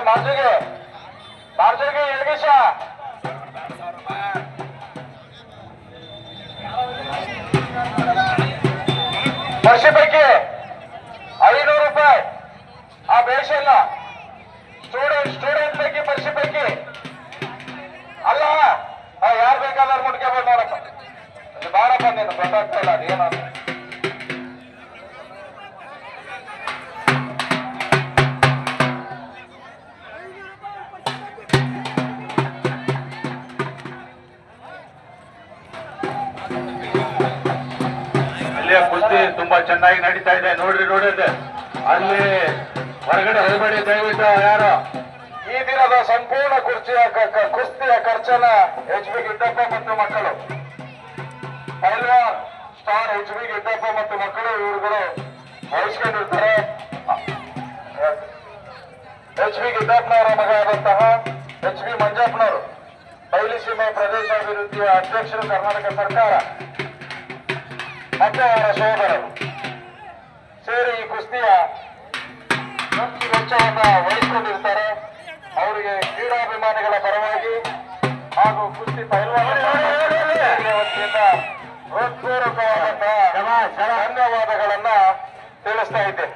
ಮಾರ್ಜಿಗೆ ಮಾರ್ಜಿಗೆ ಯೋಗೇಶ ವರ್ಷ ಪೈಕಿ 500 ರೂಪಾಯಿ ಆ ಬೇಷ ಇಲ್ಲ ಸ್ಟೂಡೆಂಟ್ ಪೈಕಿ ವರ್ಷ ಪೈಕಿ ಅಲ್ಲ ಯಾರು ಬೇಕಾದ್ರೂ ಮುಟ್ಕೋಬೋದು ನೋಡಪ್ಪ ಬಾರಪ್ಪ ನೀನು ಗೊತ್ತಾಗ್ತಾ ಇಲ್ಲ ಅದೇನು ಅಲ್ಲಿಯ ಕುಸ್ತಿ ತುಂಬಾ ಚೆನ್ನಾಗಿ ನಡೀತಾ ಇದೆ. ನೋಡ್ರಿ ಅಲ್ಲಿ ಹೊರಗಡೆ ಹೋಗಬೇಡಿ ದಯವಿಟ್ಟು ಯಾರು. ಈ ದಿನದ ಸಂಪೂರ್ಣ ಕುಸ್ತಿಯ ಖರ್ಚನ್ನ HB ಗಿಡ್ಡಪ್ಪ ಮತ್ತು ಮಕ್ಕಳು ಪೈಲ್ವಾನ್ ಸ್ಟಾರ್ HB ಗಿಡ್ಡಪ್ಪ ಮತ್ತು ಮಕ್ಕಳು ಇವರುಗಳು ವಹಿಸ್ಕೊಂಡಿರ್ತಾರೆ. HB ಗಿಡ್ಡಪ್ಪನವರ ಮಗ ಆದಂತಹ HB ಮಂಜಪ್ಪನವರು ಬಯಲುಸೀಮೆ ಪ್ರದೇಶಾಭಿವೃದ್ಧಿಯ ಅಧ್ಯಕ್ಷರು ಕರ್ನಾಟಕ ಸರ್ಕಾರ ಮತ್ತೆ ಅವರ ಸಹೋದರರು ಸೇರಿ ಈ ಕುಸ್ತಿಯ ವೆಚ್ಚವನ್ನು ವಹಿಸಿಕೊಂಡಿರ್ತಾರೆ. ಅವರಿಗೆ ಕ್ರೀಡಾಭಿಮಾನಿಗಳ ಪರವಾಗಿ ಹಾಗೂ ಕುಸ್ತಿ ಪೈಲ್ವಾನರ ವತಿಯಿಂದ ಹೃತ್ಪೂರ್ವಕವಾದಂತಹ ಧನ್ಯವಾದಗಳನ್ನ ತಿಳಿಸ್ತಾ ಇದ್ದೇನೆ.